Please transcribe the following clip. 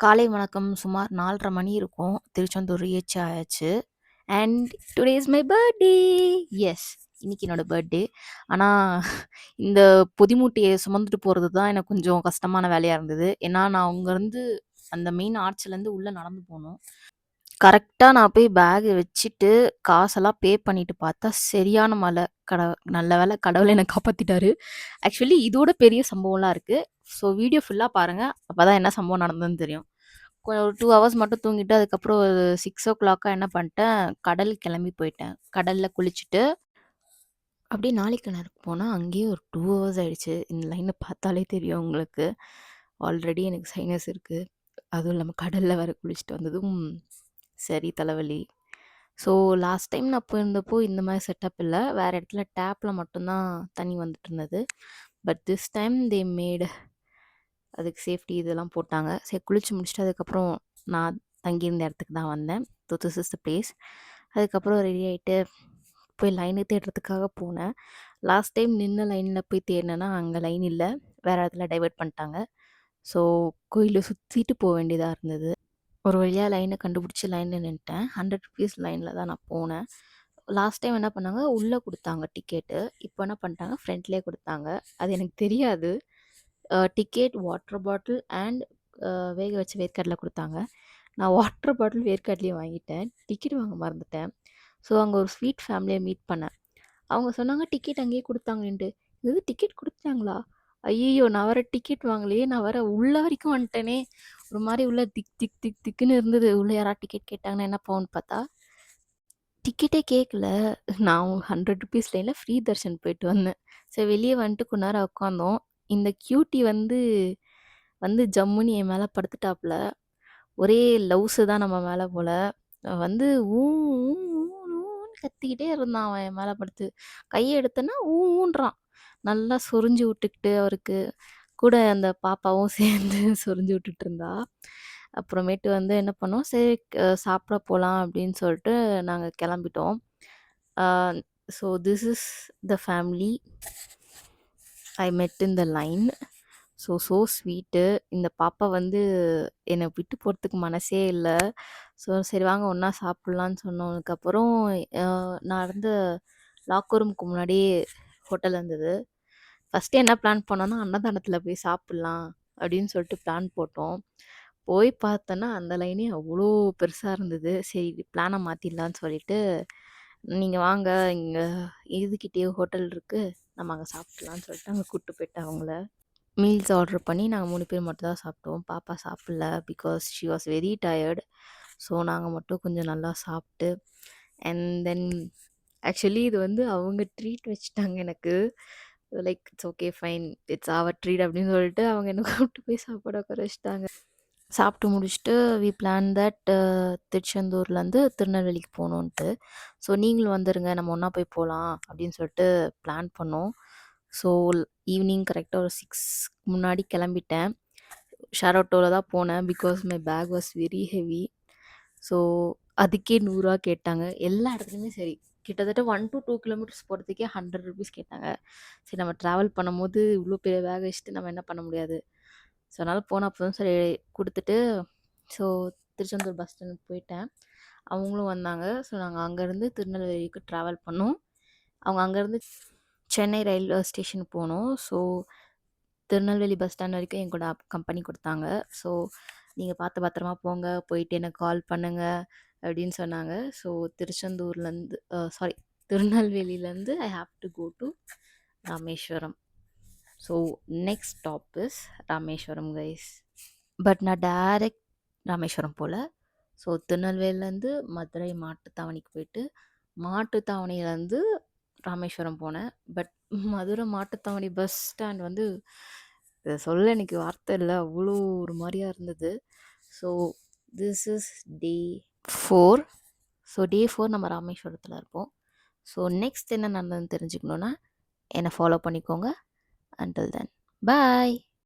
காலை வணக்கம். சுமார் 4:30 மணி இருக்கும். திருச்செந்தூர் ரீச் ஆயாச்சு. And today is my birthday. Yes, இன்னைக்கு என்னோட பர்த்டே. ஆனா, இந்த பொதி மூட்டைய சுமந்துட்டு போறது தான் எனக்கு கொஞ்சம் கஷ்டமான வேலையா இருந்தது. ஏன்னா, நான் அங்கருந்து அந்த மெயின் ஆர்ச்லேருந்து உள்ள நடந்து போணும். கரெக்ட்டா நான் போய் பேக் வச்சுட்டு, காசெல்லாம் பே பண்ணிட்டு பார்த்தா, சரியான மழை. நல்ல வேளை கடவுள் என்ன காப்பாத்திட்டாரு. ஆக்சுவலி இதோட பெரிய சம்பவம்லாம் இருக்கு. ஸோ வீடியோ ஃபுல்லா பாருங்க. அப்பதான் என்ன சம்பவம் நடந்ததுன்னு தெரியும். ஒரு 2 ஹவர்ஸ் மட்டும் தூங்கிட்டு, அதுக்கப்புறம் ஒரு 6:00 என்ன பண்ணிட்டேன், கடலுக்கு கிளம்பி போயிட்டேன். கடல்ல குளிச்சுட்டு, அப்படியே நாழிக்கிணறுக்கு போனா, அங்கேயே ஒரு 2 ஹவர்ஸ் ஆயிடுச்சு. இந்த லைன பார்த்தாலே தெரியும் உங்களுக்கு. ஆல்ரெடி எனக்கு சைனஸ் இருக்கு. அதுவும் இல்லாம கடல்ல வேற குளிச்சுட்டு வந்ததும் சரி தலைவலி. ஸோ லாஸ்ட் டைம் நான் போயிருந்தப்போ இந்த மாதிரி செட்டப் இல்ல. வேற இடத்துல டேப்ல மட்டும் தான் தண்ணி வந்துட்டு இருந்தது. But this time they made அதுக்கு சேஃப்டி இதெல்லாம் போட்டாங்க. சரி குளிச்சு முடிச்சுட்டு அதுக்கப்புறம் நான் தங்கியிருந்த இடத்துக்கு தான் வந்தேன். So this is the place. அதுக்கப்புறம் ரெடி ஆயிட்டு போய் லைனு தேடுறதுக்காக போனேன். லாஸ்ட் டைம் நின்ன லைன்ல போய் தேடினேன்னா, அங்க லைன் இல்ல. வேற இடத்துல டைவர்ட் பண்ணிட்டாங்க. ஸோ கோயில சுத்திட்டு போ வேண்டியதா இருந்தது. ஒரு வழியா லைன கண்டுபிடிச்சு லைன்ல நின்னுட்டேன். ₹100 லைன்ல தான் நான் போனேன். லாஸ்ட் டைம் என்ன பண்ணாங்க, உள்ள குடுத்தாங்க டிக்கெட்டு. இப்போ என்ன பண்ணிட்டாங்க, ஃப்ரண்ட்லயே குடுத்தாங்க. அது எனக்கு தெரியாது. டிக்கெட், வாட்டர் பாட்டில் அண்ட் வேக வச்ச வேர்க்கடல குடுத்தாங்க. நான் வாட்டர் பாட்டில், வேர்க்கடலையும் வாங்கிட்டேன். டிக்கெட் வாங்க மறந்துட்டேன். ஸோ அங்க ஒரு ஸ்வீட் ஃபேமிலிய மீட் பண்ணேன். அவங்க சொன்னாங்க டிக்கெட் அங்கேயே குடுத்தாங்கன்ட்டு. என்னது டிக்கெட் குடுத்துட்டாங்களா? ஐய்யய்யோ! நான் வேற டிக்கெட் வாங்கலையே! நான் வேற உள்ள வரைக்கும் வந்துட்டேனே! ஒரு மாரி உள்ள திக் திக் திக் திக்குன்னு இருந்தது. உள்ள யாராவது டிக்கெட் கேட்டாங்கன்னா என்ன பண்ணுவேன்னு பார்த்தா, டிக்கெட்டே கேட்கல. நான் ₹100 லைன்ல ஃப்ரீ தர்ஷன் போயிட்டு வந்தேன். சரி வெளிய வந்துட்டு கொஞ்ச நேரம் உட்காந்தோம். இந்த கியூட்டி வந்து ஜம்முன்னு என் மேல படுத்துட்டாப்புல. ஒரே லவ்ஸு தான் நம்ம மேல போல. வந்து ஊ ஊ ஊன்னு கத்திக்கிட்டே இருந்தான் அவன் என் மேல படுத்து. கைய எடுத்தேன்னா ஊன்றான். நல்லா சொரிஞ்சு விட்டுக்கிட்டு அவருக்கு. கூட அந்த பாப்பாவும் சேர்ந்து சொரிஞ்சு விட்டுட்டு இருந்தா. அப்புறமேட்டு வந்து என்ன பண்ணோம், சரி சாப்பிட போலாம் அப்படின்னு சொல்லிட்டு நாங்க கிளம்பிட்டோம். Ah so this is the family I met in the line. So sweet. இந்த பாப்பா வந்து என்னை விட்டு போறதுக்கு மனசே இல்ல. ஸோ சரி வாங்க ஒண்ணா சாப்பிடலான்னு சொன்னதுக்கப்புறம், அ நான் இருந்த லாக்கர் ரூமுக்கு முன்னாடியே ஹோட்டல் இருந்தது. ஃபர்ஸ்ட்டு என்ன பிளான் பண்ணோம்னா, அன்னதானத்தில போய் சாப்பிடலாம் அப்படின்னு சொல்லிட்டு பிளான் போட்டோம். போய் பார்த்தோன்னா, அந்த லைனே அவ்ளோ பெருசா இருந்தது. சரி பிளான மாத்திடலான்னு சொல்லிட்டு, நீங்க வாங்க இங்க இதுகிட்டயே ஹோட்டல் இருக்கு. நம்ம அங்க சாப்பிடலான்னு சொல்லிட்டு அங்க கூட்டு போயிட்டேன் அவங்கள. மீல்ஸ் ஆர்டர் பண்ணி நாங்க 3 பேர் மட்டும் தான் சாப்பிட்டோம். பாப்பா சாப்பிடல. Because she was very tired. So நாங்க மட்டும் கொஞ்சம் நல்லா சாப்பிட்டு அண்ட் தென் ஆக்சுவலி இது வந்து அவங்க ட்ரீட் வச்சுட்டாங்க எனக்கு. Like it's okay fine. It's our treat அப்படின்னு சொல்லிட்டு அவங்க என்ன கூப்பிட்டு போய் சாப்பாடு உட்கார வச்சுட்டாங்க. சாப்பிட்டு முடிச்சுட்டு வி பிளான் தட் திருச்செந்தூர்லேருந்து திருநெல்வேலிக்கு போகணுன்ட்டு. ஸோ நீங்களும் வந்துருங்க நம்ம ஒன்றா போய் போகலாம் அப்படின்னு சொல்லிட்டு பிளான் பண்ணோம். ஸோ ஈவினிங் கரெக்டாக ஒரு 6 முன்னாடி கிளம்பிட்டேன். ஷேர் ஆட்டோவில் தான் போனேன். Because my bag was very heavy. So அதுக்கே ₹100 கேட்டாங்க. எல்லா இடத்துலையுமே சரி. கிட்டத்தட்ட 1 to 2 கிலோமீட்டர்ஸ் போகிறதுக்கே ₹100 கேட்டாங்க. சரி நம்ம ட்ராவல் பண்ணும்போது இவ்வளோ பெரிய பேக் வச்சுட்டு நம்ம என்ன பண்ண முடியாது. ஸோ அதனால் போனால் போதும் சரி குடுத்துட்டு, ஸோ திருச்செந்தூர் பஸ் ஸ்டாண்டுக்கு போயிட்டேன். அவங்களும் வந்தாங்க. ஸோ நாங்கள் அங்கேருந்து திருநெல்வேலிக்கு ட்ராவல் பண்ணோம். அவங்க அங்கேருந்து சென்னை ரயில்வே ஸ்டேஷன் போனோம். ஸோ திருநெல்வேலி பஸ் ஸ்டாண்ட் வரைக்கும் என் கூட கம்பெனி குடுத்தாங்க. ஸோ நீங்க பார்த்து பத்திரமா போங்க. போயிட்டு எனக்கு கால் பண்ணுங்க அப்படின்னு சொன்னாங்க. ஸோ திருச்செந்தூர்லேருந்து சாரி திருநெல்வேலியிலேருந்து I have to go to Rameswaram. So next stop is Rameswaram guys. But நான் டைரக்ட் ராமேஸ்வரம் போல. ஸோ திருநெல்வேலியிலேருந்து மதுரை மாட்டுத்தாவணிக்கு போயிட்டு, மாட்டுத்தாவணியிலேருந்து ராமேஸ்வரம் போனேன். But Madurai Mattuthavani bus stand வந்து இத சொல்ல எனக்கு வார்த்தை இல்ல. அவ்வளோ ஒரு மாரியா இருந்தது. So this is day 4. So day 4 நம்ம ராமேஸ்வரத்தில் இருப்போம். ஸோ நெக்ஸ்ட் என்ன நடந்ததுன்னு தெரிஞ்சுக்கணுன்னா என்னை ஃபாலோ பண்ணிக்கோங்க. அன்டில் தென் பாய்.